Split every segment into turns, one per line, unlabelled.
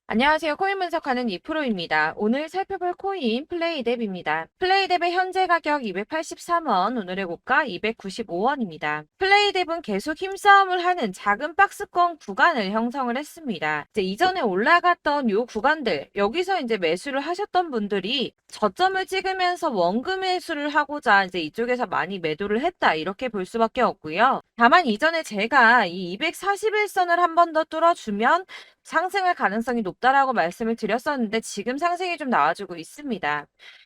안녕하세요. 코인 분석하는 이프로입니다. 오늘 살펴볼 코인 플레이뎁입니다. 플레이뎁의 현재 가격 283원, 오늘의 고가 295원입니다. 플레이뎁은 계속 힘싸움을 하는 작은 박스권 구간을 형성을 했습니다. 이전에 올라갔던 요 구간들, 여기서 매수를 하셨던 분들이 저점을 찍으면서 원금 매수를 하고자 이쪽에서 많이 매도를 했다. 이렇게 볼 수밖에 없고요. 다만 이전에 제가 이 241선을 한 번 더 뚫어주면 상승할 가능성이 높다라고 말씀을 드렸었는데 지금 상승이 좀 나와주고 있습니다.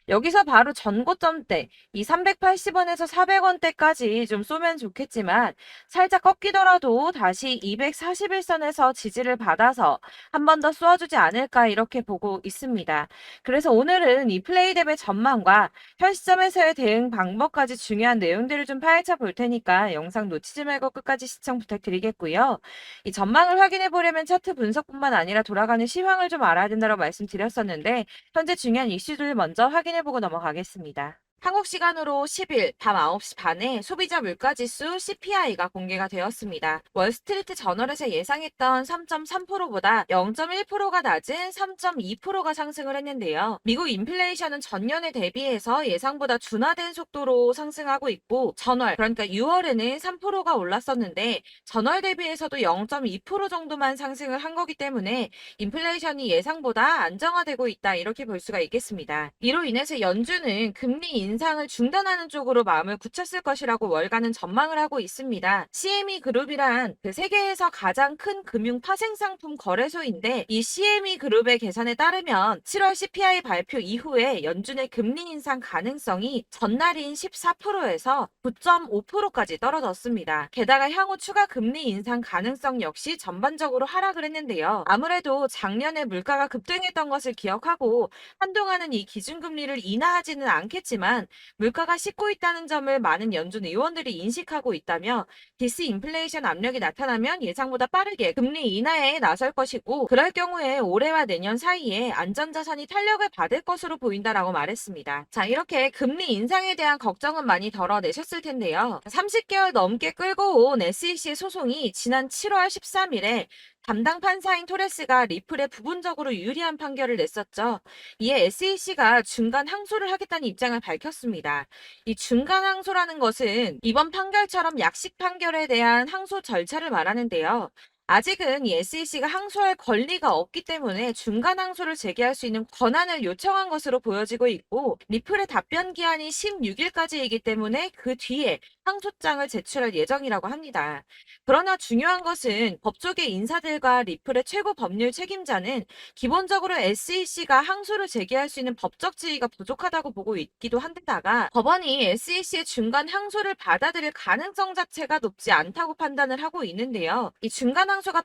여기서 바로 전고점대 이 380원에서 400원대까지 좀 쏘면 좋겠지만 살짝 꺾이더라도 다시 241선에서 지지를 받아서 한 번 더 쏘아주지 않을까 이렇게 보고 있습니다. 그래서 오늘은 이 플레이뎁의 전망과 현 시점에서의 대응 방법까지 중요한 내용들을 좀 파헤쳐 볼 테니까 영상 놓치지 말고 끝까지 시청 부탁드리겠고요. 이 전망을 확인해 보려면 차트 분석뿐만 아니라 돌아가는 시황을 좀 알아야 된다고 말씀드렸었는데 현재 중요한 이슈들을 먼저 확인해 보고 넘어가겠습니다. 한국 시간으로 10일 밤 9시 반에 소비자 물가지수 CPI가 공개가 되었습니다. 월스트리트 저널에서 예상했던 3.3%보다 0.1%가 낮은 3.2%가 상승을 했는데요. 미국 인플레이션은 전년에 대비해서 예상보다 둔화된 속도로 상승하고 있고 전월 그러니까 6월에는 3%가 올랐었는데 전월 대비해서도 0.2% 정도만 상승을 한 거기 때문에 인플레이션이 예상보다 안정화되고 있다 이렇게 볼 수가 있겠습니다. 이로 인해서 연준은 금리 인상을 중단하는 쪽으로 마음을 굳혔을 것이라고 월가는 전망을 하고 있습니다. CME 그룹이란 그 세계에서 가장 큰 금융 파생상품 거래소인데 이 CME 그룹의 계산에 따르면 7월 CPI 발표 이후에 연준의 금리 인상 가능성이 전날인 14%에서 9.5%까지 떨어졌습니다. 게다가 향후 추가 금리 인상 가능성 역시 전반적으로 하락을 했는데요. 아무래도 작년에 물가가 급등했던 것을 기억하고 한동안은 이 기준금리를 인하하지는 않겠지만 물가가 씻고 있다는 점을 많은 연준 의원들이 인식하고 있다며 디스인플레이션 압력이 나타나면 예상보다 빠르게 금리 인하에 나설 것이고 그럴 경우에 올해와 내년 사이에 안전자산이 탄력을 받을 것으로 보인다라고 말했습니다. 자, 이렇게 금리 인상에 대한 걱정은 많이 덜어내셨을 텐데요. 30개월 넘게 끌고 온 SEC 소송이 지난 7월 13일에 담당 판사인 토레스가 리플에 부분적으로 유리한 판결을 냈었죠. 이에 SEC가 중간 항소를 하겠다는 입장을 밝혔습니다. 이 중간 항소라는 것은 이번 판결처럼 약식 판결에 대한 항소 절차를 말하는데요. 아직은 이 SEC가 항소할 권리가 없기 때문에 중간 항소를 제기할 수 있는 권한을 요청한 것으로 보여지고 있고 리플의 답변 기한이 16일까지이기 때문에 그 뒤에 항소장을 제출할 예정이라고 합니다. 그러나 중요한 것은 법조계 인사들과 리플의 최고 법률 책임자는 기본적으로 SEC가 항소를 제기할 수 있는 법적 지위가 부족하다고 보고 있기도 한데다가 법원이 SEC의 중간 항소를 받아들일 가능성 자체가 높지 않다고 판단을 하고 있는데요. 이 중간 항소가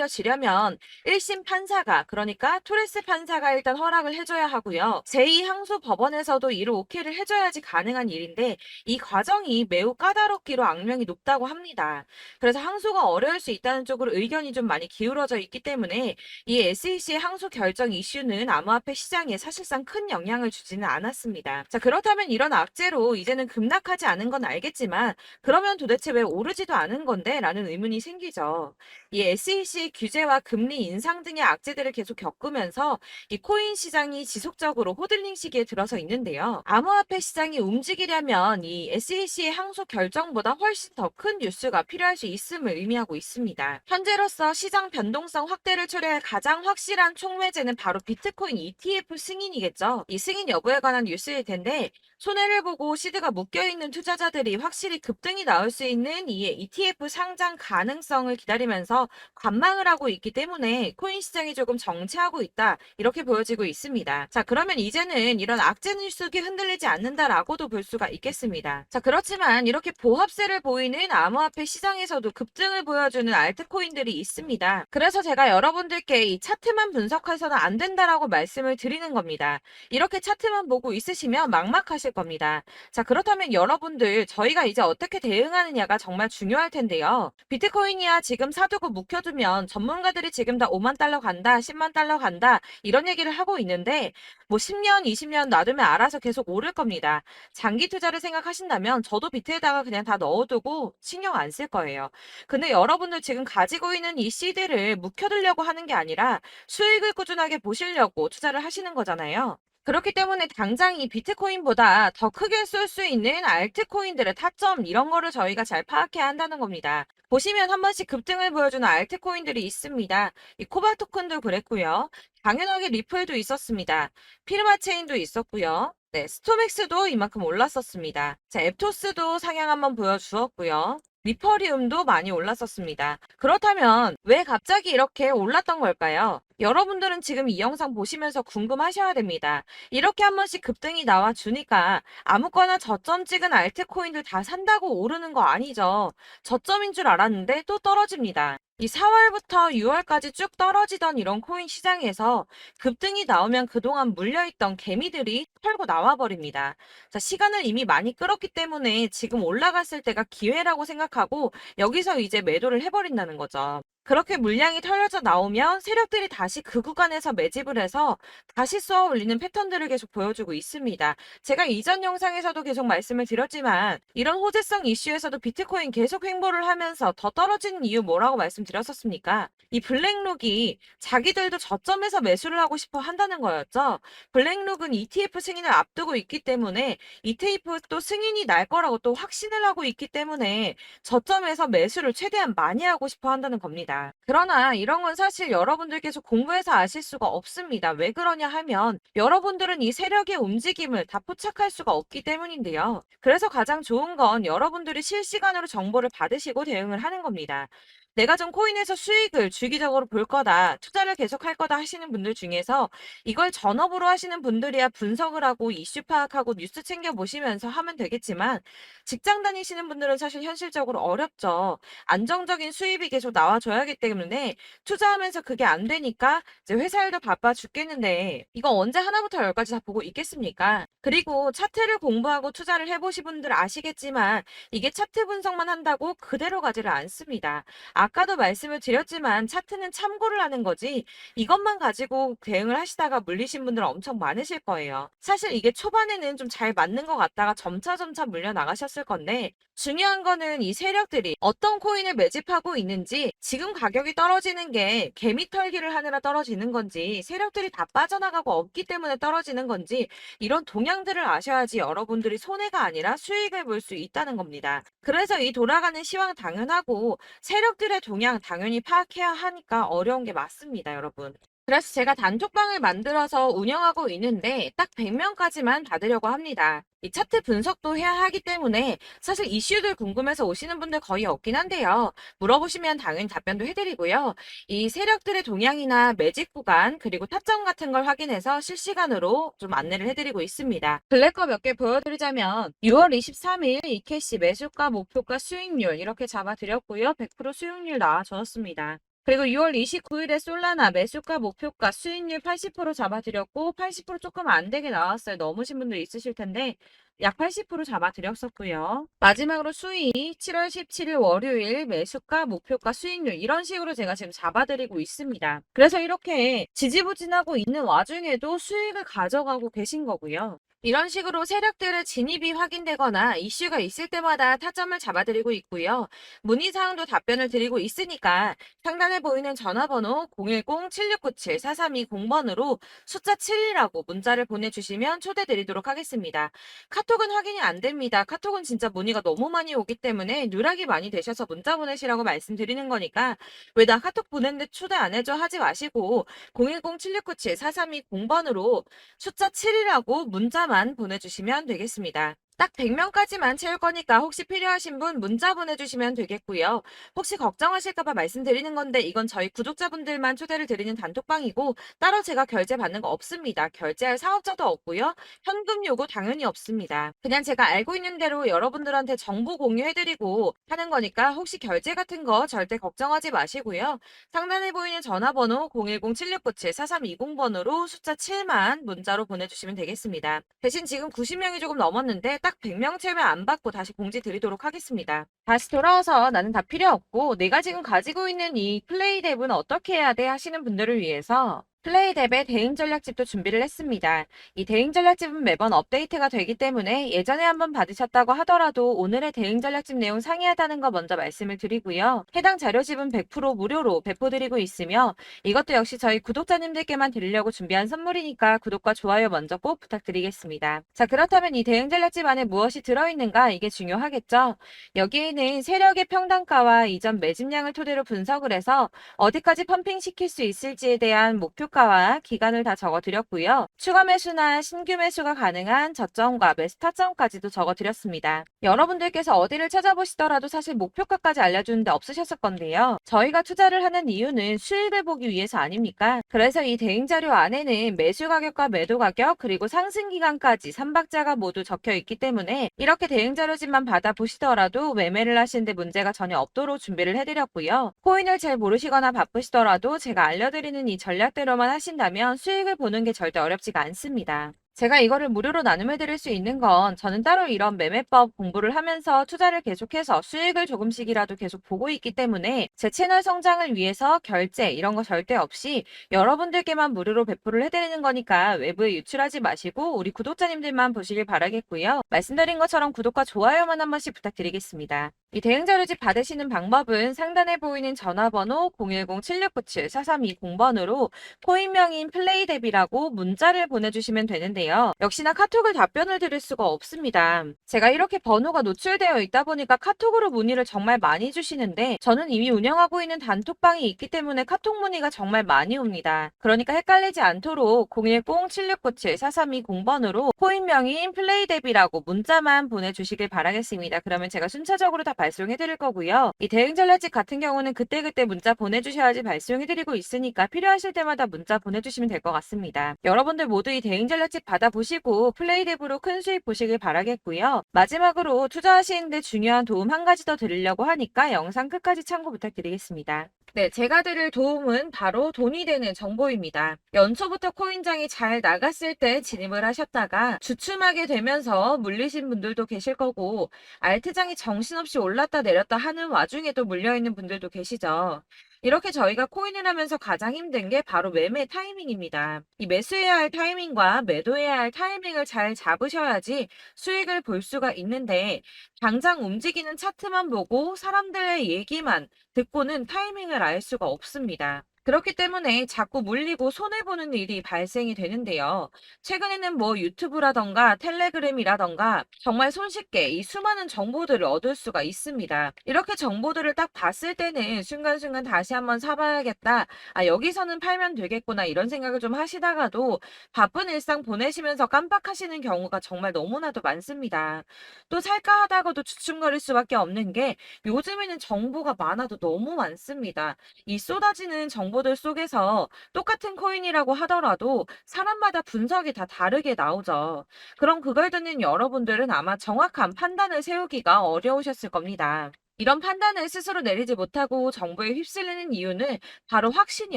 받아들여지려면 1심 판사가 그러니까 토레스 판사가 일단 허락을 해줘야 하고요. 제2항소 법원에서도 이를 오케이를 해줘야지 가능한 일인데 이 과정이 매우 까다롭기로 악명이 높다고 합니다. 그래서 항소가 어려울 수 있다는 쪽으로 의견이 좀 많이 기울어져 있기 때문에 이 SEC의 항소 결정 이슈는 암호화폐 시장에 사실상 큰 영향을 주지는 않았습니다. 자, 그렇다면 이런 악재로 이제는 급락하지 않은 건 알겠지만 그러면 도대체 왜 오르지도 않은 건데? 라는 의문이 생기죠. 이 SEC 규제와 금리 인상 등의 악재들을 계속 겪으면서 이 코인 시장이 지속적으로 호들링 시기에 들어서 있는데요. 암호화폐 시장이 움직이려면 이 SEC의 항소 결정보다 훨씬 더 큰 뉴스가 필요할 수 있음을 의미하고 있습니다. 현재로서 시장 변동성 확대를 초래할 가장 확실한 촉매제는 바로 비트코인 ETF 승인이겠죠. 이 승인 여부에 관한 뉴스일 텐데 손해를 보고 시드가 묶여있는 투자자들이 확실히 급등이 나올 수 있는 이 ETF 상장 가능성을 기다리면서 관망을 하고 있기 때문에 코인 시장이 조금 정체하고 있다 이렇게 보여지고 있습니다. 자, 그러면 이제는 이런 악재 뉴스가 흔들리지 않는다라고도 볼 수가 있겠습니다. 자, 그렇지만 이렇게 보합세를 보이는 암호화폐 시장에서도 급등을 보여주는 알트코인들이 있습니다. 그래서 제가 여러분들께 이 차트만 분석해서는 안 된다라고 말씀을 드리는 겁니다. 이렇게 차트만 보고 있으시면 막막하실 겁니다. 자, 그렇다면 여러분들 저희가 이제 어떻게 대응하느냐가 정말 중요할 텐데요. 비트코인이야 지금 사두고 묵혀두면 전문가들이 지금 다 5만 달러 간다, 10만 달러 간다 이런 얘기를 하고 있는데 뭐 10년, 20년 놔두면 알아서 계속 오를 겁니다. 장기 투자를 생각하신다면 저도 비트에다가 그냥 다 넣어두고 신경 안 쓸 거예요. 근데 여러분들 지금 가지고 있는 이 씨드를 묵혀두려고 하는 게 아니라 수익을 꾸준하게 보시려고 투자를 하시는 거잖아요. 그렇기 때문에 당장 이 비트코인보다 더 크게 쏠 수 있는 알트코인들의 타점 이런 거를 저희가 잘 파악해야 한다는 겁니다. 보시면 한 번씩 급등을 보여주는 알트코인들이 있습니다. 이 코바 토큰도 그랬고요. 당연하게 리플도 있었습니다. 피르마체인도 있었고요. 네, 스토맥스도 이만큼 올랐었습니다. 자, 앱토스도 상향 한번 보여주었고요. 리퍼리움도 많이 올랐었습니다. 그렇다면 왜 갑자기 이렇게 올랐던 걸까요? 여러분들은 지금 이 영상 보시면서 궁금하셔야 됩니다. 이렇게 한 번씩 급등이 나와 주니까 아무거나 저점 찍은 알트코인들 다 산다고 오르는 거 아니죠. 저점인 줄 알았는데 또 떨어집니다. 이 4월부터 6월까지 쭉 떨어지던 이런 코인 시장에서 급등이 나오면 그동안 물려있던 개미들이 털고 나와버립니다. 자, 시간을 이미 많이 끌었기 때문에 지금 올라갔을 때가 기회라고 생각하고 여기서 이제 매도를 해버린다는 거죠. 그렇게 물량이 털려져 나오면 세력들이 다시 그 구간에서 매집을 해서 다시 쏘아 올리는 패턴들을 계속 보여주고 있습니다. 제가 이전 영상에서도 계속 말씀을 드렸지만 이런 호재성 이슈에서도 비트코인 계속 횡보를 하면서 더 떨어지는 이유 뭐라고 말씀드렸었습니까? 이 블랙록이 자기들도 저점에서 매수를 하고 싶어 한다는 거였죠. 블랙록은 ETF 승인을 앞두고 있기 때문에 ETF 또 승인이 날 거라고 또 확신을 하고 있기 때문에 저점에서 매수를 최대한 많이 하고 싶어 한다는 겁니다. 그러나 이런 건 사실 여러분들께서 공부해서 아실 수가 없습니다. 왜 그러냐 하면 여러분들은 이 세력의 움직임을 다 포착할 수가 없기 때문인데요. 그래서 가장 좋은 건 여러분들이 실시간으로 정보를 받으시고 대응을 하는 겁니다. 내가 좀 코인에서 수익을 주기적으로 볼 거다, 투자를 계속할 거다 하시는 분들 중에서 이걸 전업으로 하시는 분들이야 분석을 하고 이슈 파악하고 뉴스 챙겨 보시면서 하면 되겠지만 직장 다니시는 분들은 사실 현실적으로 어렵죠. 안정적인 수입이 계속 나와줘야 하기 때문에 투자하면서 그게 안 되니까 이제 회사 일도 바빠 죽겠는데 이거 언제 하나부터 열까지 다 보고 있겠습니까? 그리고 차트를 공부하고 투자를 해보신 분들 아시겠지만 이게 차트 분석만 한다고 그대로 가지를 않습니다. 아까도 말씀을 드렸지만 차트는 참고를 하는 거지 이것만 가지고 대응을 하시다가 물리신 분들 엄청 많으실 거예요. 사실 이게 초반에는 좀 잘 맞는 것 같다가 점차 물려 나가셨을 건데 중요한 거는 이 세력들이 어떤 코인을 매집하고 있는지 지금 가격이 떨어지는 게 개미 털기를 하느라 떨어지는 건지 세력들이 다 빠져나가고 없기 때문에 떨어지는 건지 이런 동향들을 아셔야지 여러분들이 손해가 아니라 수익을 볼 수 있다는 겁니다. 그래서 이 돌아가는 시황 당연하고 세력들의 동향 당연히 파악해야 하니까 어려운 게 맞습니다, 여러분. 그래서 제가 단톡방을 만들어서 운영하고 있는데 딱 100명까지만 받으려고 합니다. 이 차트 분석도 해야 하기 때문에 사실 이슈들 궁금해서 오시는 분들 거의 없긴 한데요. 물어보시면 당연히 답변도 해드리고요. 이 세력들의 동향이나 매집 구간 그리고 타점 같은 걸 확인해서 실시간으로 좀 안내를 해드리고 있습니다. 블랙거 몇 개 보여드리자면 6월 23일 이캐시 매수가, 목표가, 수익률 이렇게 잡아드렸고요. 100% 수익률 나와줬습니다. 그리고 6월 29일에 솔라나 매수가, 목표가, 수익률 80% 잡아드렸고 80% 조금 안 되게 나왔어요. 넘으신 분들 있으실 텐데 약 80% 잡아드렸었고요. 마지막으로 수익 7월 17일 월요일 매수가, 목표가, 수익률 이런 식으로 제가 지금 잡아드리고 있습니다. 그래서 이렇게 지지부진하고 있는 와중에도 수익을 가져가고 계신 거고요. 이런 식으로 세력들의 진입이 확인되거나 이슈가 있을 때마다 타점을 잡아드리고 있고요. 문의사항도 답변을 드리고 있으니까 상단에 보이는 전화번호 010-7697-4320번으로 숫자 7이라고 문자를 보내주시면 초대드리도록 하겠습니다. 카톡은 확인이 안 됩니다. 카톡은 진짜 문의가 너무 많이 오기 때문에 누락이 많이 되셔서 문자 보내시라고 말씀드리는 거니까 왜 나 카톡 보냈는데 초대 안 해줘 하지 마시고 010-7697-4320번으로 숫자 7이라고 문자만 보내주시면 되겠습니다. 딱 100명까지만 채울 거니까 혹시 필요하신 분 문자 보내주시면 되겠고요. 혹시 걱정하실까봐 말씀드리는 건데 이건 저희 구독자분들만 초대를 드리는 단톡방이고 따로 제가 결제 받는 거 없습니다. 결제할 사업자도 없고요. 현금 요구 당연히 없습니다. 그냥 제가 알고 있는 대로 여러분들한테 정보 공유해드리고 하는 거니까 혹시 결제 같은 거 절대 걱정하지 마시고요. 상단에 보이는 전화번호 010-7697-4320번으로 숫자 7만 문자로 보내주시면 되겠습니다. 대신 지금 90명이 조금 넘었는데 딱 100명 채우면 안 받고 다시 공지 드리도록 하겠습니다. 다시 돌아와서 나는 다 필요 없고 내가 지금 가지고 있는 이 플레이 덱은 어떻게 해야 돼 하시는 분들을 위해서 플레이 덱의 대응 전략집도 준비를 했습니다. 이 대응 전략집은 매번 업데이트가 되기 때문에 예전에 한번 받으셨다고 하더라도 오늘의 대응 전략집 내용 상이하다는 거 먼저 말씀을 드리고요. 해당 자료집은 100% 무료로 배포드리고 있으며 이것도 역시 저희 구독자님들께만 드리려고 준비한 선물이니까 구독과 좋아요 먼저 꼭 부탁드리겠습니다. 자, 그렇다면 이 대응 전략집 안에 무엇이 들어있는가 이게 중요하겠죠? 여기에는 세력의 평단가와 이전 매집량을 토대로 분석을 해서 어디까지 펌핑 시킬 수 있을지에 대한 목표가와 기간을 다 적어드렸고요. 추가 매수나 신규 매수가 가능한 저점과 매수 타점까지도 적어드렸습니다. 여러분들께서 어디를 찾아보시더라도 사실 목표가까지 알려주는데 없으셨을 건데요. 저희가 투자를 하는 이유는 수익을 보기 위해서 아닙니까? 그래서 이 대응 자료 안에는 매수 가격과 매도 가격 그리고 상승 기간까지 3박자가 모두 적혀 있기 때문에 이렇게 대응 자료집만 받아보시더라도 매매를 하시는데 문제가 전혀 없도록 준비를 해드렸고요. 코인을 잘 모르시거나 바쁘시더라도 제가 알려드리는 이 전략대로만 하신다면 수익을 보는 게 절대 어렵지가 않습니다. 제가 이거를 무료로 나눔해 드릴 수 있는 건 저는 따로 이런 매매법 공부를 하면서 투자를 계속해서 수익을 조금씩이라도 계속 보고 있기 때문에 제 채널 성장을 위해서 결제 이런 거 절대 없이 여러분들께만 무료로 배포를 해드리는 거니까 외부에 유출하지 마시고 우리 구독자님들만 보시길 바라겠고요. 말씀드린 것처럼 구독과 좋아요만 한 번씩 부탁드리겠습니다. 이 대응 자료집 받으시는 방법은 상단에 보이는 전화번호 010-7697-4320번으로 코인명인 플레이뎁이라고 문자를 보내주시면 되는데요. 역시나 카톡을 답변을 드릴 수가 없습니다. 제가 이렇게 번호가 노출되어 있다 보니까 카톡으로 문의를 정말 많이 주시는데 저는 이미 운영하고 있는 단톡방이 있기 때문에 카톡 문의가 정말 많이 옵니다. 그러니까 헷갈리지 않도록 010-7697-4320번으로 코인명인 플레이뎁이라고 문자만 보내주시길 바라겠습니다. 그러면 제가 순차적으로 다 발송해 드릴 거고요. 이 대응 전략집 같은 경우는 그때그때 문자 보내주셔야지 발송해 드리고 있으니까 필요하실 때마다 문자 보내주시면 될 것 같습니다. 여러분들 모두 이 대응 전략집 받아보시고 플레이뎁으로 큰 수익 보시길 바라겠고요. 마지막으로 투자하시는데 중요한 도움 한 가지 더 드리려고 하니까 영상 끝까지 참고 부탁드리겠습니다. 네, 제가 드릴 도움은 바로 돈이 되는 정보입니다. 연초부터 코인장이 잘 나갔을 때 진입을 하셨다가 주춤하게 되면서 물리신 분들도 계실 거고 알트장이 정신없이 올랐다 내렸다 하는 와중에도 물려있는 분들도 계시죠. 이렇게 저희가 코인을 하면서 가장 힘든 게 바로 매매 타이밍입니다. 이 매수해야 할 타이밍과 매도해야 할 타이밍을 잘 잡으셔야지 수익을 볼 수가 있는데 당장 움직이는 차트만 보고 사람들의 얘기만 듣고는 타이밍을 알 수가 없습니다. 그렇기 때문에 자꾸 물리고 손해보는 일이 발생이 되는데요. 최근에는 뭐 유튜브라던가 텔레그램이라던가 정말 손쉽게 이 수많은 정보들을 얻을 수가 있습니다. 이렇게 정보들을 딱 봤을 때는 순간순간 다시 한번 사봐야겠다. 아, 여기서는 팔면 되겠구나. 이런 생각을 좀 하시다가도 바쁜 일상 보내시면서 깜빡하시는 경우가 정말 너무나도 많습니다. 또 살까 하다가도 주춤거릴 수밖에 없는 게 요즘에는 정보가 많아도 너무 많습니다. 이 쏟아지는 정보들 속에서 똑같은 코인이라고 하더라도 사람마다 분석이 다 다르게 나오죠. 그럼 그걸 듣는 여러분들은 아마 정확한 판단을 세우기가 어려우셨을 겁니다. 이런 판단을 스스로 내리지 못하고 정보에 휩쓸리는 이유는 바로 확신이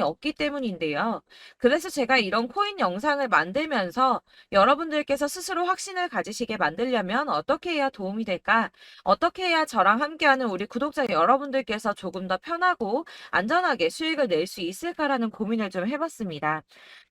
없기 때문인데요. 그래서 제가 이런 코인 영상을 만들면서 여러분들께서 스스로 확신을 가지시게 만들려면 어떻게 해야 도움이 될까? 어떻게 해야 저랑 함께하는 우리 구독자 여러분들께서 조금 더 편하고 안전하게 수익을 낼 수 있을까라는 고민을 좀 해봤습니다.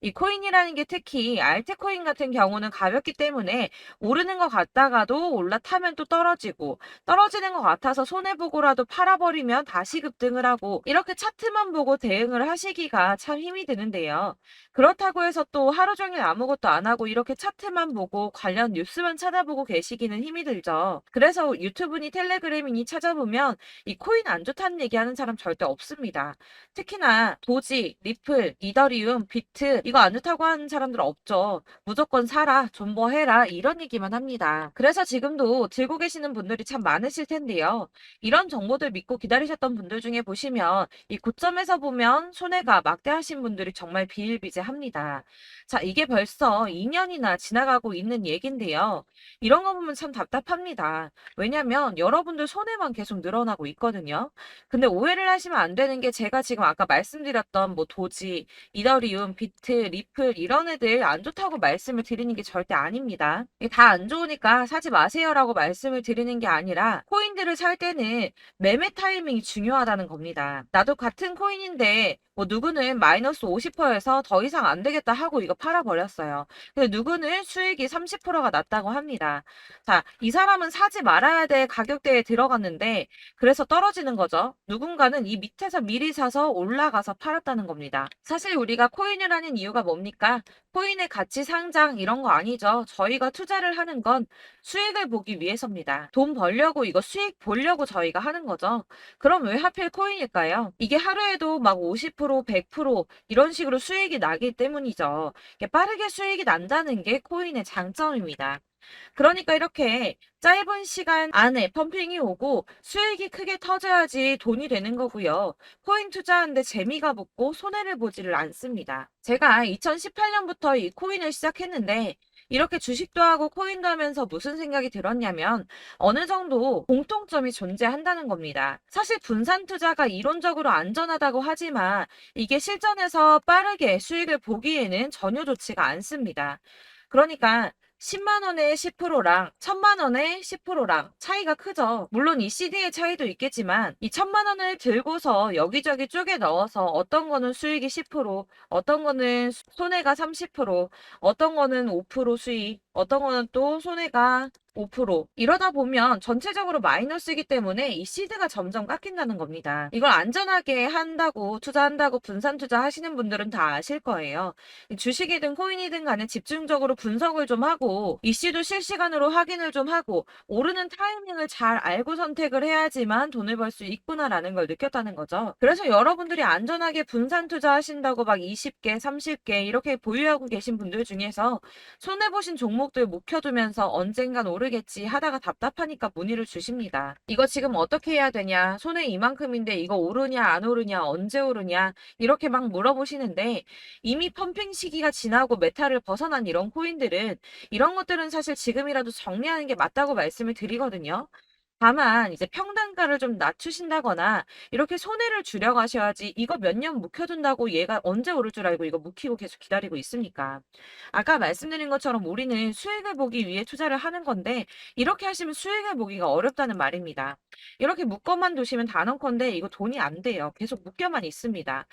이 코인이라는 게 특히 알트코인 같은 경우는 가볍기 때문에 오르는 것 같다가도 올라타면 또 떨어지고 떨어지는 것 같아서 손해 보고라도 팔아버리면 다시 급등을 하고 이렇게 차트만 보고 대응을 하시기가 참 힘이 드는데요. 그렇다고 해서 또 하루 종일 아무것도 안 하고 이렇게 차트만 보고 관련 뉴스만 찾아보고 계시기는 힘이 들죠. 그래서 유튜브니 텔레그램이니 찾아보면 이 코인 안 좋다는 얘기하는 사람 절대 없습니다. 특히나 도지, 리플, 이더리움, 비트 이거 안 좋다고 하는 사람들 없죠. 무조건 사라, 존버해라 이런 얘기만 합니다. 그래서 지금도 들고 계시는 분들이 참 많으실 텐데요. 이런 정보들 믿고 기다리셨던 분들 중에 보시면 이 고점에서 보면 손해가 막대하신 분들이 정말 비일비재합니다. 자, 이게 벌써 2년이나 지나가고 있는 얘긴데요. 이런 거 보면 참 답답합니다. 왜냐면 여러분들 손해만 계속 늘어나고 있거든요. 근데 오해를 하시면 안 되는 게 제가 지금 아까 말씀드렸던 뭐 도지, 이더리움, 비트, 리플 이런 애들 안 좋다고 말씀을 드리는 게 절대 아닙니다. 이게 다 안 좋으니까 사지 마세요라고 말씀을 드리는 게 아니라 코인들을 살 때는 매매 타이밍이 중요하다는 겁니다. 나도 같은 코인인데 뭐 누구는 마이너스 50%에서 더 이상 안 되겠다 하고 이거 팔아버렸어요. 근데 누구는 수익이 30%가 났다고 합니다. 자, 이 사람은 사지 말아야 될 가격대에 들어갔는데 그래서 떨어지는 거죠. 누군가는 이 밑에서 미리 사서 올라가서 팔았다는 겁니다. 사실 우리가 코인을 하는 이유가 뭡니까? 코인의 가치 상장 이런 거 아니죠. 저희가 투자를 하는 건 수익을 보기 위해서입니다. 돈 벌려고 이거 수익 보려고 저희가 하는 거죠. 그럼 왜 하필 코인일까요? 이게 하루에도 막 50%, 100% 이런 식으로 수익이 나기 때문이죠. 이게 빠르게 수익이 난다는 게 코인의 장점입니다. 그러니까 이렇게 짧은 시간 안에 펌핑이 오고 수익이 크게 터져야지 돈이 되는 거고요. 코인 투자하는데 재미가 붙고 손해를 보지를 않습니다. 제가 2018년부터 이 코인을 시작했는데 이렇게 주식도 하고 코인도 하면서 무슨 생각이 들었냐면 어느 정도 공통점이 존재한다는 겁니다. 사실 분산 투자가 이론적으로 안전하다고 하지만 이게 실전에서 빠르게 수익을 보기에는 전혀 좋지가 않습니다. 그러니까 10만 원의 10%랑 1000만 원의 10%랑 차이가 크죠. 물론 이 CD의 차이도 있겠지만 이 1000만 원을 들고서 여기저기 쪼개 넣어서 어떤 거는 수익이 10%, 어떤 거는 손해가 30%, 어떤 거는 5% 수익, 어떤 거는 또 손해가 5% 이러다 보면 전체적으로 마이너스이기 때문에 이 시드가 점점 깎인다는 겁니다. 이걸 안전하게 한다고 투자한다고 분산 투자하시는 분들은 다 아실 거예요. 주식이든 코인이든 간에 집중적으로 분석을 좀 하고 이슈도 실시간으로 확인을 좀 하고 오르는 타이밍을 잘 알고 선택을 해야지만 돈을 벌 수 있구나라는 걸 느꼈다는 거죠. 그래서 여러분들이 안전하게 분산 투자하신다고 막 20개, 30개 이렇게 보유하고 계신 분들 중에서 손해보신 종목들 묵혀두면서 언젠간 오르겠지 하다가 답답하니까 문의를 주십니다. 이거 지금 어떻게 해야 되냐? 손해 이만큼인데 이거 오르냐 안 오르냐 언제 오르냐 이렇게 막 물어보시는데 이미 펌핑 시기가 지나고 메타를 벗어난 이런 코인들은 이런 것들은 사실 지금이라도 정리하는 게 맞다고 말씀을 드리거든요. 다만 이제 평단가를 좀 낮추신다거나 이렇게 손해를 줄여가셔야지 이거 몇 년 묵혀둔다고 얘가 언제 오를 줄 알고 이거 묵히고 계속 기다리고 있습니까? 아까 말씀드린 것처럼 우리는 수익을 보기 위해 투자를 하는 건데 이렇게 하시면 수익을 보기가 어렵다는 말입니다. 이렇게 묶어만 두시면 단언컨대 이거 돈이 안 돼요. 계속 묶여만 있습니다.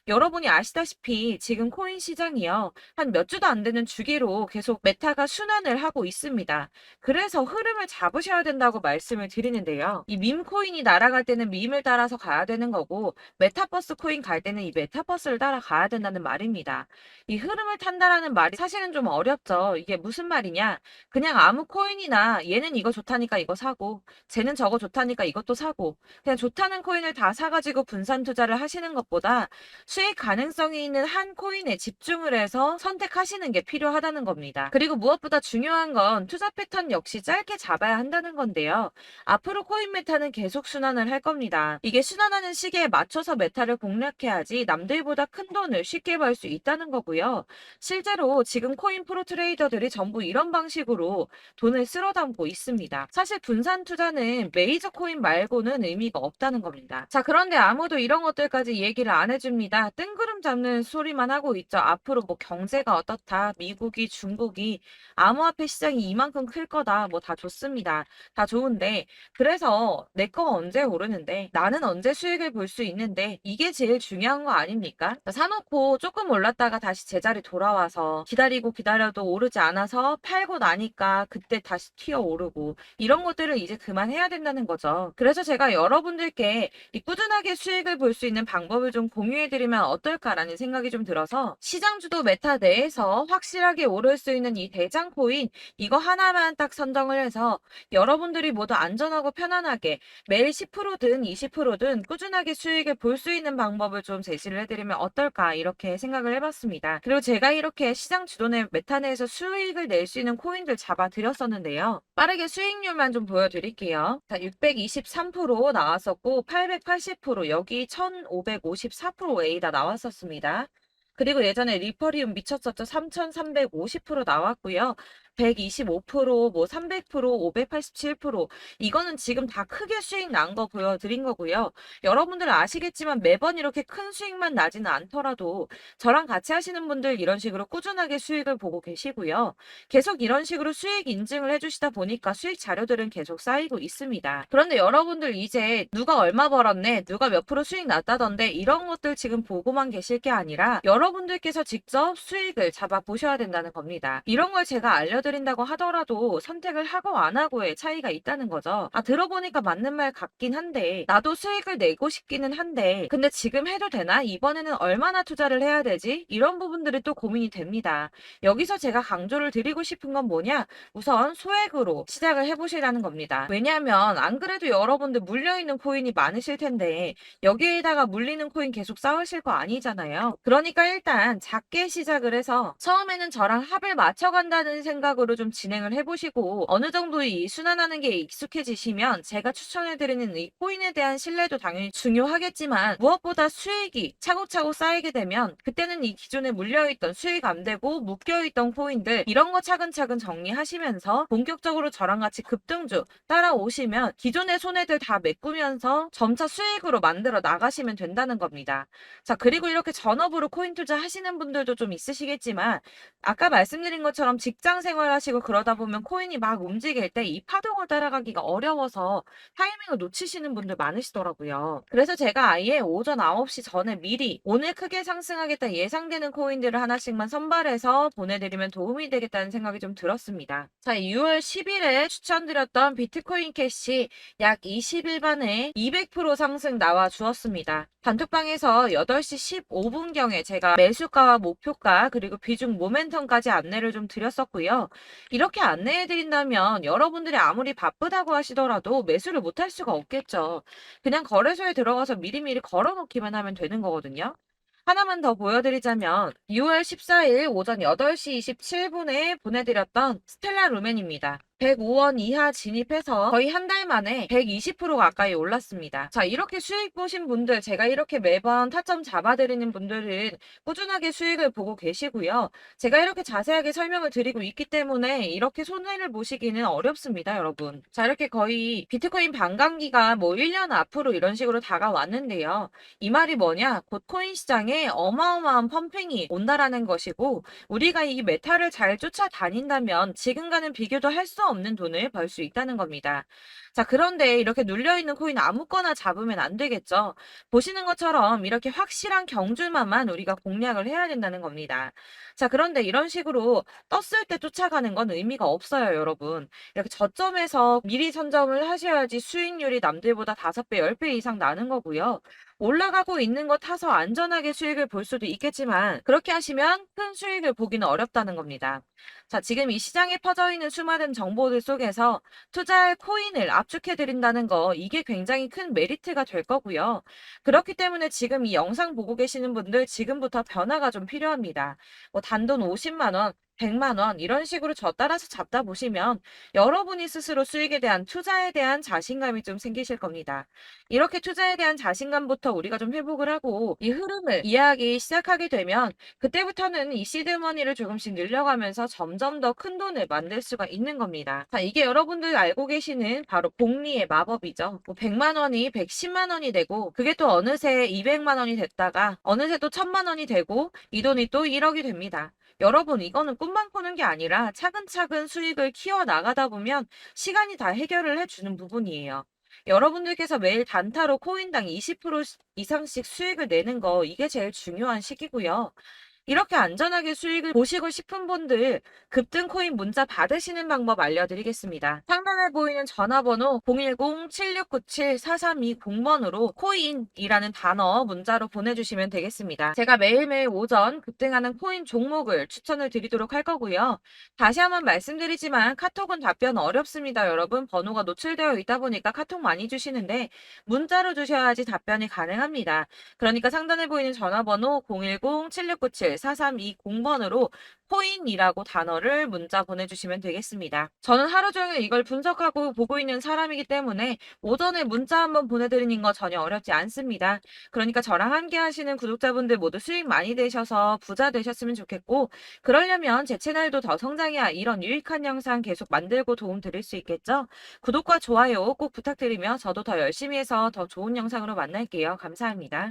여러분이 아시다시피 지금 코인 시장이요. 한 몇 주도 안 되는 주기로 계속 메타가 순환을 하고 있습니다. 그래서 흐름을 잡으셔야 된다고 말씀을 드리는데요. 이 밈 코인이 날아갈 때는 밈을 따라서 가야 되는 거고 메타버스 코인 갈 때는 이 메타버스를 따라가야 된다는 말입니다. 이 흐름을 탄다라는 말이 사실은 좀 어렵죠. 이게 무슨 말이냐? 그냥 아무 코인이나 얘는 이거 좋다니까 이거 사고 쟤는 저거 좋다니까 이것도 사고 그냥 좋다는 코인을 다 사가지고 분산 투자를 하시는 것보다 수익 가능성이 있는 한 코인에 집중을 해서 선택하시는 게 필요하다는 겁니다. 그리고 무엇보다 중요한 건 투자 패턴 역시 짧게 잡아야 한다는 건데요. 앞으로 코인 메타는 계속 순환을 할 겁니다. 이게 순환하는 시기에 맞춰서 메타를 공략해야지 남들보다 큰 돈을 쉽게 벌 수 있다는 거고요. 실제로 지금 코인 프로 트레이더들이 전부 이런 방식으로 돈을 쓸어 담고 있습니다. 사실 분산 투자는 메이저 코인 말고는 의미가 없다는 겁니다. 자, 그런데 아무도 이런 것들까지 얘기를 안 해줍니다. 우리가 뜬구름 잡는 소리만 하고 있죠. 앞으로 뭐 경제가 어떻다, 미국이, 중국이 암호화폐 시장이 이만큼 클 거다, 뭐 다 좋습니다. 다 좋은데 그래서 내 거 언제 오르는데 나는 언제 수익을 볼 수 있는데 이게 제일 중요한 거 아닙니까? 사놓고 조금 올랐다가 다시 제자리 돌아와서 기다리고 기다려도 오르지 않아서 팔고 나니까 그때 다시 튀어 오르고 이런 것들을 이제 그만해야 된다는 거죠. 그래서 제가 여러분들께 이 꾸준하게 수익을 볼 수 있는 방법을 좀 공유해드리면 어떨까라는 생각이 좀 들어서 시장주도 메타 내에서 확실하게 오를 수 있는 이 대장 코인 이거 하나만 딱 선정을 해서 여러분들이 모두 안전하고 편안하게 매일 10%든 20%든 꾸준하게 수익을 볼 수 있는 방법을 좀 제시를 해드리면 어떨까 이렇게 생각을 해봤습니다. 그리고 제가 이렇게 시장 주도내 메타 내에서 수익을 낼 수 있는 코인들 잡아드렸었는데요. 빠르게 수익률만 좀 보여드릴게요. 자, 623% 나왔었고 880% 여기 1554% A다 나왔었습니다. 그리고 예전에 리퍼리움 미쳤었죠. 3350% 나왔고요. 125%, 뭐 300%, 587% 이거는 지금 다 크게 수익 난 거 보여드린 거고요. 여러분들 아시겠지만 매번 이렇게 큰 수익만 나지는 않더라도 저랑 같이 하시는 분들 이런 식으로 꾸준하게 수익을 보고 계시고요. 계속 이런 식으로 수익 인증을 해주시다 보니까 수익 자료들은 계속 쌓이고 있습니다. 그런데 여러분들 이제 누가 얼마 벌었네, 누가 몇 프로 수익 났다던데 이런 것들 지금 보고만 계실 게 아니라 여러분들께서 직접 수익을 잡아 보셔야 된다는 겁니다. 이런 걸 제가 알려드린다고 하더라도 선택을 하고 안 하고의 차이가 있다는 거죠. 아, 들어보니까 맞는 말 같긴 한데 나도 수익을 내고 싶기는 한데 근데 지금 해도 되나? 이번에는 얼마나 투자를 해야 되지? 이런 부분들이 또 고민이 됩니다. 여기서 제가 강조를 드리고 싶은 건 뭐냐? 우선 소액으로 시작을 해보시라는 겁니다. 왜냐하면 안 그래도 여러분들 물려있는 코인이 많으실 텐데 여기에다가 물리는 코인 계속 쌓으실 거 아니잖아요. 그러니까 일단 작게 시작을 해서 처음에는 저랑 합을 맞춰간다는 생각으로 좀 진행을 해보시고 어느 정도 이 순환하는 게 익숙해지시면 제가 추천해드리는 이 코인에 대한 신뢰도 당연히 중요하겠지만 무엇보다 수익이 차곡차곡 쌓이게 되면 그때는 이 기존에 물려있던 수익 안 되고 묶여있던 코인들 이런 거 차근차근 정리하시면서 본격적으로 저랑 같이 급등주 따라오시면 기존의 손해들 다 메꾸면서 점차 수익으로 만들어 나가시면 된다는 겁니다. 자, 그리고 이렇게 전업으로 코인 투자 하시는 분들도 좀 있으시겠지만 아까 말씀드린 것처럼 직장 생활하시고 그러다 보면 코인이 막 움직일 때 이 파동을 따라가기가 어려워서 타이밍을 놓치시는 분들 많으시더라고요. 그래서 제가 아예 오전 9시 전에 미리 오늘 크게 상승하겠다 예상되는 코인들을 하나씩만 선발해서 보내드리면 도움이 되겠다는 생각이 좀 들었습니다. 자, 6월 10일에 추천드렸던 비트코인 캐시 약 20일 만에 200% 상승 나와 주었습니다. 단톡방에서 8시 15분경에 제가 매수가와 목표가 그리고 비중 모멘텀까지 안내를 좀 드렸었고요. 이렇게 안내해 드린다면 여러분들이 아무리 바쁘다고 하시더라도 매수를 못할 수가 없겠죠. 그냥 거래소에 들어가서 미리미리 걸어놓기만 하면 되는 거거든요. 하나만 더 보여드리자면 6월 14일 오전 8시 27분에 보내드렸던 스텔라 루멘입니다. 105원 이하 진입해서 거의 한 달 만에 120% 가까이 올랐습니다. 자, 이렇게 수익 보신 분들, 제가 이렇게 매번 타점 잡아드리는 분들은 꾸준하게 수익을 보고 계시고요. 제가 이렇게 자세하게 설명을 드리고 있기 때문에 이렇게 손해를 보시기는 어렵습니다, 여러분. 자, 이렇게 거의 비트코인 반감기가 뭐 1년 앞으로 이런 식으로 다가왔는데요. 이 말이 뭐냐? 곧 코인 시장에 어마어마한 펌핑이 온다라는 것이고 우리가 이 메타를 잘 쫓아다닌다면 지금과는 비교도 할 수 없는 돈을 벌 수 있다는 겁니다. 자, 그런데 이렇게 눌려있는 코인 아무거나 잡으면 안 되겠죠. 보시는 것처럼 이렇게 확실한 경주만만 우리가 공략을 해야 된다는 겁니다. 자, 그런데 이런 식으로 떴을 때 쫓아가는 건 의미가 없어요, 여러분. 이렇게 저점에서 미리 선점을 하셔야지 수익률이 남들보다 5배, 10배 이상 나는 거고요. 올라가고 있는 거 타서 안전하게 수익을 볼 수도 있겠지만 그렇게 하시면 큰 수익을 보기는 어렵다는 겁니다. 자, 지금 이 시장에 퍼져 있는 수많은 정보들 속에서 투자할 코인을 압축해 드린다는 거 이게 굉장히 큰 메리트가 될 거고요. 그렇기 때문에 지금 이 영상 보고 계시는 분들 지금부터 변화가 좀 필요합니다. 뭐 단돈 50만 원 100만 원 이런 식으로 저 따라서 잡다 보시면 여러분이 스스로 수익에 대한 투자에 대한 자신감이 좀 생기실 겁니다. 이렇게 투자에 대한 자신감부터 우리가 좀 회복을 하고 이 흐름을 이해하기 시작하게 되면 그때부터는 이 시드머니를 조금씩 늘려가면서 점점 더 큰 돈을 만들 수가 있는 겁니다. 자, 이게 여러분들 알고 계시는 바로 복리의 마법이죠. 뭐 100만 원이 110만 원이 되고 그게 또 어느새 200만 원이 됐다가 어느새 또 1000만 원이 되고 이 돈이 또 1억이 됩니다. 여러분, 이거는 꿈만 꾸는 게 아니라 차근차근 수익을 키워 나가다 보면 시간이 다 해결을 해주는 부분이에요. 여러분들께서 매일 단타로 코인당 20% 이상씩 수익을 내는 거, 이게 제일 중요한 시기고요. 이렇게 안전하게 수익을 보시고 싶은 분들 급등 코인 문자 받으시는 방법 알려드리겠습니다. 상단에 보이는 전화번호 010-7697-4320번으로 코인이라는 단어 문자로 보내주시면 되겠습니다. 제가 매일매일 오전 급등하는 코인 종목을 추천을 드리도록 할 거고요. 다시 한번 말씀드리지만 카톡은 답변 어렵습니다. 여러분, 번호가 노출되어 있다 보니까 카톡 많이 주시는데 문자로 주셔야지 답변이 가능합니다. 그러니까 상단에 보이는 전화번호 010-7697-4320번으로 코인이라고 단어를 문자 보내주시면 되겠습니다. 저는 하루 종일 이걸 분석하고 보고 있는 사람이기 때문에 오전에 문자 한번 보내드리는 거 전혀 어렵지 않습니다. 그러니까 저랑 함께 하시는 구독자분들 모두 수익 많이 되셔서 부자 되셨으면 좋겠고, 그러려면 제 채널도 더 성장해야 이런 유익한 영상 계속 만들고 도움 드릴 수 있겠죠? 구독과 좋아요 꼭 부탁드리며 저도 더 열심히 해서 더 좋은 영상으로 만날게요. 감사합니다.